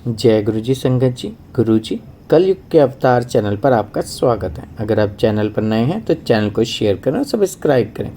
जय गुरु जी संगत जी। गुरु जी कलयुग के अवतार चैनल पर आपका स्वागत है। अगर आप चैनल पर नए हैं तो चैनल को शेयर करें और सब्सक्राइब करें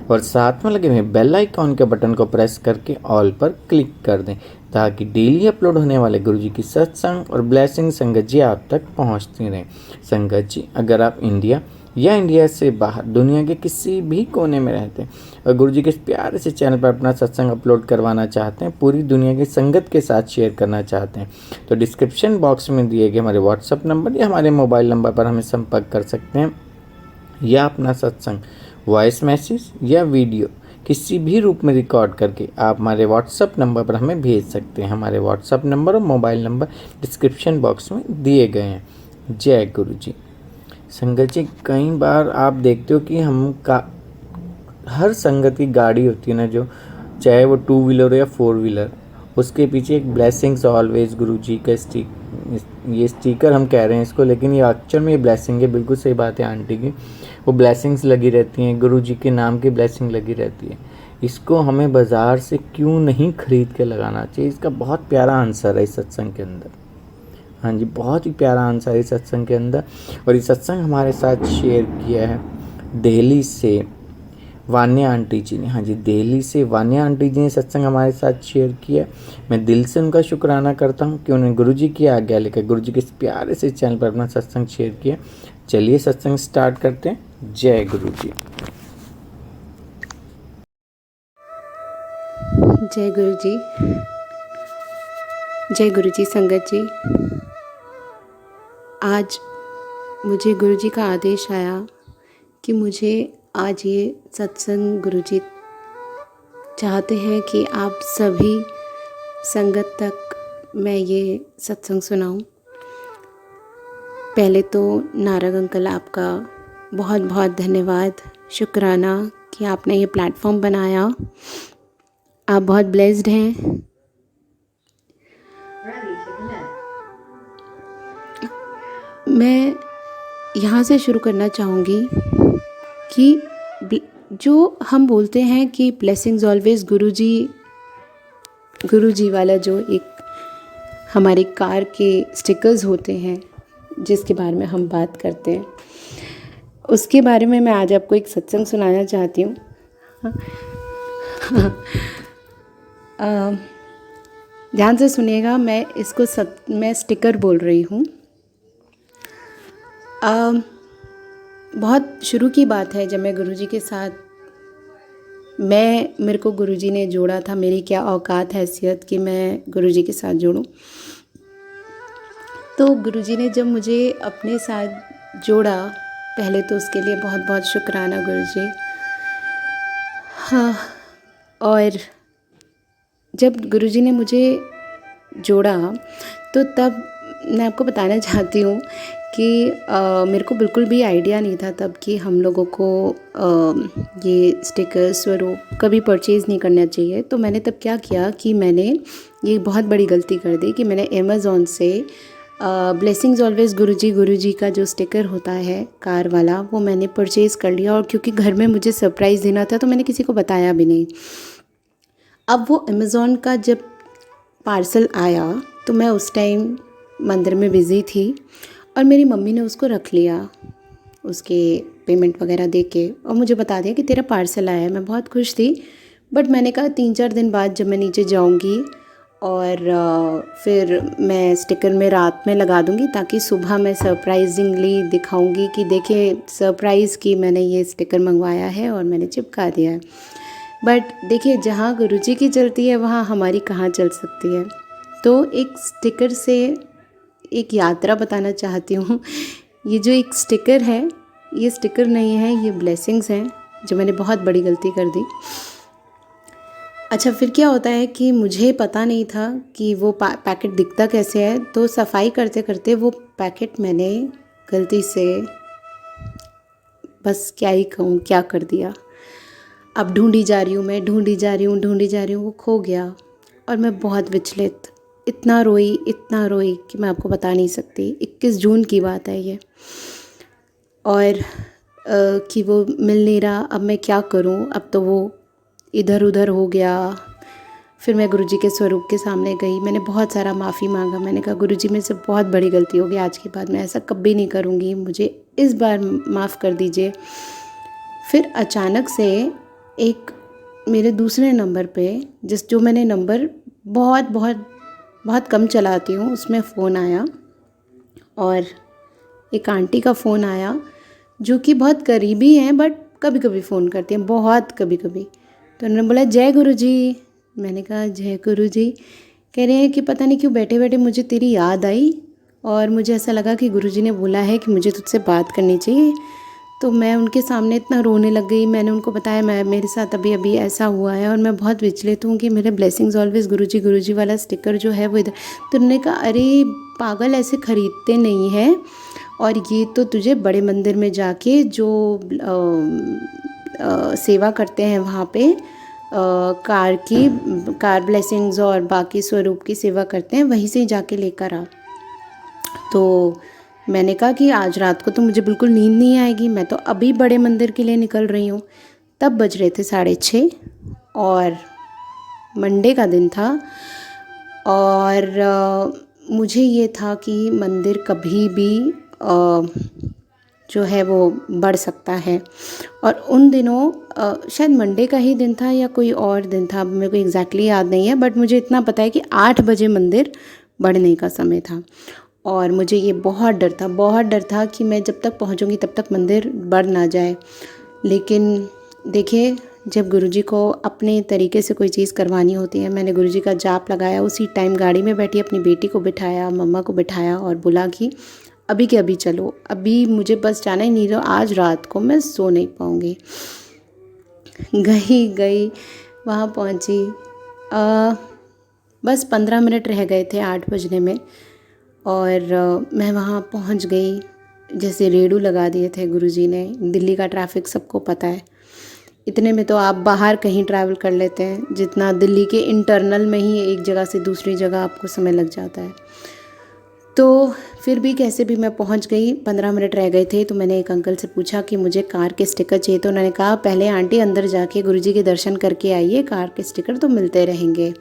और साथ में लगे हुए बेल आइकॉन के बटन को प्रेस करके ऑल पर क्लिक कर दें ताकि डेली अपलोड होने वाले गुरु जी की सत्संग और ब्लेसिंग संगत जी आप तक पहुंचती रहें। संगत जी अगर आप इंडिया या इंडिया से बाहर दुनिया के किसी भी कोने में रहते हैं और गुरु जी के इस प्यारे से चैनल पर अपना सत्संग अपलोड करवाना चाहते हैं, पूरी दुनिया की संगत के साथ शेयर करना चाहते हैं तो डिस्क्रिप्शन बॉक्स में दिए गए हमारे व्हाट्सअप नंबर या हमारे मोबाइल नंबर पर हमें संपर्क कर सकते हैं या अपना सत्संग वॉइस मैसेज या वीडियो किसी भी रूप में रिकॉर्ड करके आप हमारे व्हाट्सअप नंबर पर हमें भेज सकते हैं। हमारे व्हाट्सअप नंबर और मोबाइल नंबर डिस्क्रिप्शन बॉक्स में दिए गए हैं। जय गुरु जी। संगत जी कई बार आप देखते हो कि हर संगत की गाड़ी होती है ना, जो चाहे वो 2 व्हीलर हो या 4 व्हीलर, उसके पीछे एक ब्लेसिंग्स ऑलवेज गुरु जी का ये स्टिकर हम कह रहे हैं इसको, लेकिन ये एक्चुअल में ये ब्लेसिंग है। बिल्कुल सही बात है आंटी की, वो ब्लेसिंग्स लगी रहती हैं, गुरु जी के नाम की ब्लेसिंग लगी रहती है। इसको हमें बाज़ार से क्यों नहीं खरीद के लगाना चाहिए? इसका बहुत प्यारा आंसर है इस सत्संग के अंदर। हाँ जी, बहुत ही प्यारा आंसर है इस सत्संग के अंदर। और ये सत्संग हमारे साथ शेयर किया है दिल्ली से वान्या आंटी जी ने। हाँ जी, दिल्ली से वान्या आंटी जी ने सत्संग हमारे साथ शेयर किया। मैं दिल से उनका शुक्राना करता हूँ कि उन्होंने गुरु जी की आज्ञा लेकर गुरु जी के इस प्यारे से चैनल पर अपना सत्संग शेयर किया। चलिए सत्संग स्टार्ट करते हैं। जय गुरु जी। जय गुरु जी। जय गुरु जी संगत जी। आज मुझे गुरु जी का आदेश आया कि मुझे आज ये सत्संग गुरु जी चाहते हैं कि आप सभी संगत तक मैं ये सत्संग सुनाऊं। पहले तो नारग अंकल आपका बहुत बहुत धन्यवाद, शुक्राना कि आपने ये प्लेटफॉर्म बनाया। आप बहुत ब्लेस्ड हैं। मैं यहाँ से शुरू करना चाहूँगी कि जो हम बोलते हैं कि ब्लेसिंग्स ऑलवेज गुरु जी वाला जो एक हमारी कार के स्टिकर्स होते हैं जिसके बारे में हम बात करते हैं, उसके बारे में मैं आज आपको एक सत्संग सुनाना चाहती हूँ। ध्यान से सुनिएगा, मैं इसको मैं स्टिकर बोल रही हूँ। बहुत शुरू की बात है, जब मैं गुरुजी के साथ मेरे को गुरुजी ने जोड़ा था। मेरी क्या औकात हैसियत कि मैं गुरुजी के साथ जोड़ूं। तो गुरुजी ने जब मुझे अपने साथ जोड़ा, पहले तो उसके लिए बहुत बहुत शुक्राना गुरुजी। हाँ, और जब गुरुजी ने मुझे जोड़ा तो तब मैं आपको बताना चाहती हूँ कि मेरे को बिल्कुल भी आइडिया नहीं था तब कि हम लोगों को ये स्टिकर स्वरूप कभी परचेज़ नहीं करना चाहिए। तो मैंने तब क्या किया कि मैंने ये बहुत बड़ी गलती कर दी कि मैंने अमेज़ॉन से ब्लेसिंग्स ऑलवेज गुरुजी का जो स्टिकर होता है कार वाला, वो मैंने परचेज़ कर लिया। और क्योंकि घर में मुझे सरप्राइज़ देना था तो मैंने किसी को बताया भी नहीं। अब वो अमेज़ॉन का जब पार्सल आया तो मैं उस टाइम मंदिर में बिज़ी थी और मेरी मम्मी ने उसको रख लिया, उसके पेमेंट वगैरह दे के, और मुझे बता दिया कि तेरा पार्सल आया है। मैं बहुत खुश थी, बट मैंने कहा 3-4 दिन बाद जब मैं नीचे जाऊंगी और फिर मैं स्टिकर में रात में लगा दूंगी ताकि सुबह मैं सरप्राइजिंगली दिखाऊंगी कि देखिए सरप्राइज़ की मैंने ये स्टिकर मंगवाया है और मैंने चिपका दिया है। बट देखिए, जहाँ गुरुजी की चलती है वहाँ हमारी कहाँ चल सकती है। तो एक स्टिकर से एक यात्रा बताना चाहती हूँ। ये जो एक स्टिकर है, ये स्टिकर नहीं है, ये ब्लेसिंग्स हैं जो मैंने बहुत बड़ी गलती कर दी। अच्छा, फिर क्या होता है कि मुझे पता नहीं था कि वो पैकेट दिखता कैसे है। तो सफाई करते करते वो पैकेट मैंने गलती से, बस क्या ही कहूँ, क्या कर दिया। अब ढूंढी जा रही हूँ, वो खो गया और मैं बहुत विचलित, इतना रोई कि मैं आपको बता नहीं सकती। 21 जून की बात है ये। और कि वो मिल नहीं रहा। अब मैं क्या करूं? अब तो वो इधर उधर हो गया, फिर मैं गुरुजी के स्वरूप के सामने गई, मैंने बहुत सारा माफ़ी मांगा। मैंने कहा गुरुजी मेरे से बहुत बड़ी गलती हो गई, आज के बाद मैं ऐसा कभी नहीं करूँगी, मुझे इस बार माफ़ कर दीजिए। फिर अचानक से एक मेरे दूसरे नंबर पे जो मैंने नंबर बहुत बहुत बहुत कम चलाती हूँ, उसमें फ़ोन आया और एक आंटी का फ़ोन आया जो कि बहुत करीबी हैं, बट कभी कभी फ़ोन करती हैं, बहुत कभी कभी। तो उन्होंने बोला जय गुरुजी। मैंने कहा जय गुरुजी। कह रहे हैं कि पता नहीं क्यों बैठे बैठे मुझे तेरी याद आई और मुझे ऐसा लगा कि गुरुजी ने बोला है कि मुझे तुझसे बात करनी चाहिए। तो मैं उनके सामने इतना रोने लग गई। मैंने उनको बताया मेरे साथ अभी अभी ऐसा हुआ है और मैं बहुत विचलित हूँ कि मेरे ब्लेसिंग्स ऑलवेज गुरुजी वाला स्टिकर जो है वो इधर। तो उन्होंने कहा अरे पागल, ऐसे ख़रीदते नहीं हैं, और ये तो तुझे बड़े मंदिर में जाके जो सेवा करते हैं वहाँ पे कार ब्लेसिंग्स और बाकी स्वरूप की सेवा करते हैं, वहीं से ही जाके लेकर आ। तो मैंने कहा कि आज रात को तो मुझे बिल्कुल नींद नहीं आएगी, मैं तो अभी बड़े मंदिर के लिए निकल रही हूँ। तब बज रहे थे 6:30 और मंडे का दिन था और मुझे ये था कि मंदिर कभी भी जो है वो बढ़ सकता है। और उन दिनों शायद मंडे का ही दिन था या कोई और दिन था, मेरे को एग्जैक्टली याद नहीं है, बट मुझे इतना पता है कि 8 बजे मंदिर बढ़ने का समय था। और मुझे ये बहुत डर था कि मैं जब तक पहुंचूंगी तब तक मंदिर बढ़ ना जाए। लेकिन देखिए, जब गुरुजी को अपने तरीके से कोई चीज़ करवानी होती है, मैंने गुरुजी का जाप लगाया, उसी टाइम गाड़ी में बैठी अपनी बेटी को बिठाया, मम्मा को बिठाया और बोला कि अभी के अभी चलो, अभी मुझे बस जाना ही नहीं, तो आज रात को मैं सो नहीं पाऊँगी। गई वहाँ पहुँची, बस 15 मिनट रह गए थे 8 बजने में और मैं वहाँ पहुँच गई। जैसे रेडू लगा दिए थे गुरुजी ने। दिल्ली का ट्रैफिक सबको पता है, इतने में तो आप बाहर कहीं ट्रैवल कर लेते हैं जितना दिल्ली के इंटरनल में ही एक जगह से दूसरी जगह आपको समय लग जाता है। तो फिर भी कैसे भी मैं पहुंच गई। 15 मिनट रह गए थे तो मैंने एक अंकल से पूछा कि मुझे कार के स्टिकर चाहिए। तो उन्होंने कहा पहले आंटी अंदर जाके गुरुजी के दर्शन करके आइए, कार के स्टिकर तो मिलते रहेंगे।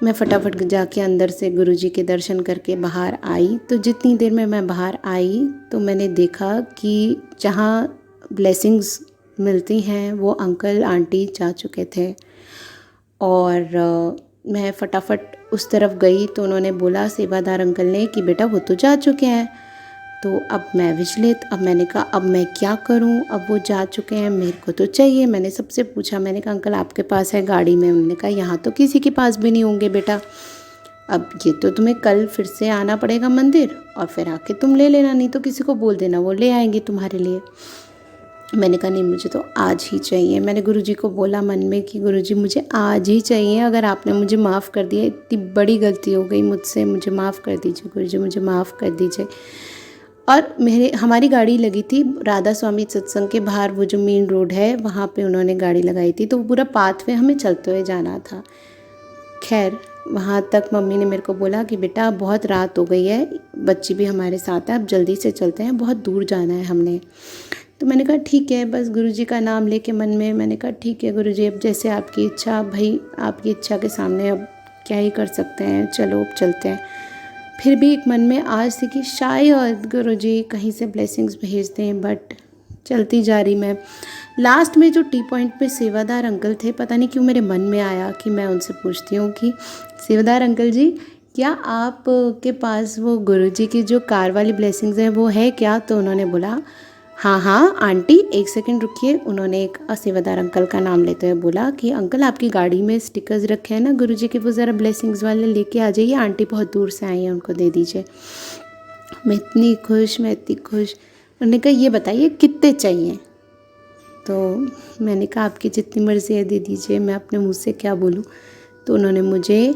मैं फटाफट जाके अंदर से गुरुजी के दर्शन करके बाहर आई। तो जितनी देर में मैं बाहर आई तो मैंने देखा कि जहाँ ब्लेसिंग्स मिलती हैं वो अंकल आंटी जा चुके थे और मैं फटाफट उस तरफ गई तो उन्होंने बोला, सेवादार अंकल ने, कि बेटा वो तो जा चुके हैं। तो अब मैं विचलित, अब मैंने कहा अब मैं क्या करूं, अब वो जा चुके हैं, मेरे को तो चाहिए। मैंने सबसे पूछा, मैंने कहा अंकल आपके पास है गाड़ी में? उन्होंने कहा यहाँ तो किसी के पास भी नहीं होंगे बेटा, अब ये तो तुम्हें कल फिर से आना पड़ेगा मंदिर और फिर आके तुम ले लेना, नहीं तो किसी को बोल देना वो ले आएंगे तुम्हारे लिए। मैंने कहा नहीं, मुझे तो आज ही चाहिए। मैंने गुरुजी को बोला मन में कि गुरुजी मुझे आज ही चाहिए, अगर आपने मुझे माफ़ कर दिया, इतनी बड़ी गलती हो गई मुझसे, मुझे माफ़ कर दीजिए गुरुजी, मुझे माफ़ कर दीजिए। और हमारी गाड़ी लगी थी राधा स्वामी सत्संग के बाहर, वो जो मेन रोड है वहाँ पे उन्होंने गाड़ी लगाई थी, तो वो पूरा पाथ वे हमें चलते हुए जाना था। खैर वहाँ तक मम्मी ने मेरे को बोला कि बेटा बहुत रात हो गई है, बच्ची भी हमारे साथ है, अब जल्दी से चलते हैं, बहुत दूर जाना है हमने। तो मैंने कहा ठीक है, बस गुरुजी का नाम लेके मन में मैंने कहा ठीक है गुरुजी, अब जैसे आपकी इच्छा, भाई आपकी इच्छा के सामने अब क्या ही कर सकते हैं, चलो अब चलते हैं। फिर भी एक मन में आज थी कि शायद गुरुजी कहीं से ब्लेसिंग्स भेज दें, बट चलती जा रही मैं। लास्ट में जो टी पॉइंट पे सेवादार अंकल थे, पता नहीं क्यों मेरे मन में आया कि मैं उनसे पूछती हूँ कि सेवादार अंकल जी, क्या आप के पास वो गुरुजी की जो कार वाली ब्लेसिंग्स हैं वो है क्या? तो उन्होंने बोला हाँ आंटी, एक सेकंड रुकिए। उन्होंने एक सेवादार अंकल का नाम लेते हुए बोला कि अंकल आपकी गाड़ी में स्टिकर्स रखे हैं ना गुरुजी के, वो ज़रा ब्लेसिंग्स वाले लेके आ जाइए, आंटी बहुत दूर से आई हैं, उनको दे दीजिए। मैं इतनी खुश। उन्होंने कहा ये बताइए कितने चाहिए? तो मैंने कहा आपकी जितनी मर्ज़ी है दे दीजिए, मैं अपने मुँह से क्या बोलूँ। तो उन्होंने मुझे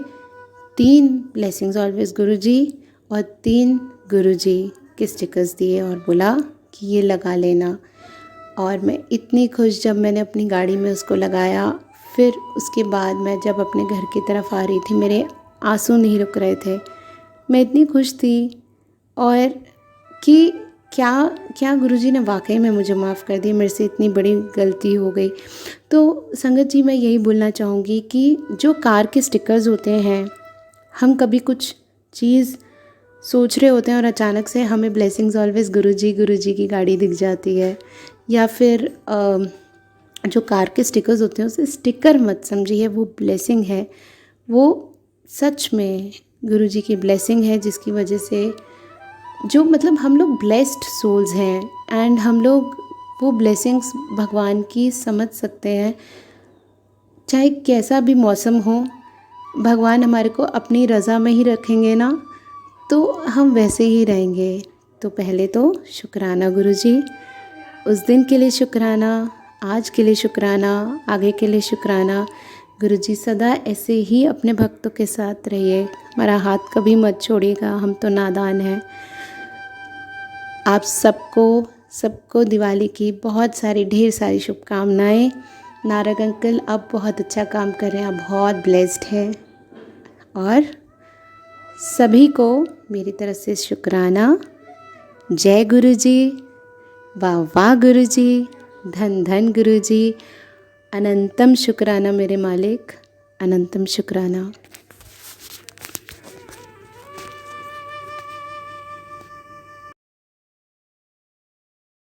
3 ब्लेसिंग्स ऑलवेज गुरुजी और 3 गुरुजी के स्टिकर्स दिए और बोला कि ये लगा लेना। और मैं इतनी खुश जब मैंने अपनी गाड़ी में उसको लगाया। फिर उसके बाद मैं जब अपने घर की तरफ आ रही थी, मेरे आंसू नहीं रुक रहे थे, मैं इतनी खुश थी। और कि क्या क्या गुरुजी ने वाकई में मुझे माफ़ कर दिया, मेरे से इतनी बड़ी गलती हो गई। तो संगत जी, मैं यही बोलना चाहूँगी कि जो कार के स्टिकर्स होते हैं, हम कभी कुछ चीज़ सोच रहे होते हैं और अचानक से हमें ब्लेसिंग्स ऑलवेज गुरुजी की गाड़ी दिख जाती है, या फिर जो कार के स्टिकर्स होते हैं उसे स्टिकर मत समझिए, वो ब्लेसिंग है। वो सच में गुरुजी की ब्लेसिंग है, जिसकी वजह से जो मतलब हम लोग ब्लेस्ड सोल्स हैं, एंड हम लोग वो ब्लेसिंग्स भगवान की समझ सकते हैं। चाहे कैसा भी मौसम हो, भगवान हमारे को अपनी रज़ा में ही रखेंगे ना, तो हम वैसे ही रहेंगे। तो पहले तो शुक्राना गुरुजी, उस दिन के लिए शुक्राना, आज के लिए शुक्राना, आगे के लिए शुक्राना। गुरुजी सदा ऐसे ही अपने भक्तों के साथ रहिए, हमारा हाथ कभी मत छोड़िएगा, हम तो नादान हैं। आप सबको दिवाली की बहुत सारी ढेर सारी शुभकामनाएं। नारग अंकल आप बहुत अच्छा काम कर रहे हैं, आप बहुत ब्लेस्ड हैं। और सभी को मेरी तरफ से शुक्राना। जय गुरुजी, वाह वाह गुरुजी, धन धन गुरुजी, अनंतम शुक्राना मेरे मालिक, अनंतम शुक्राना।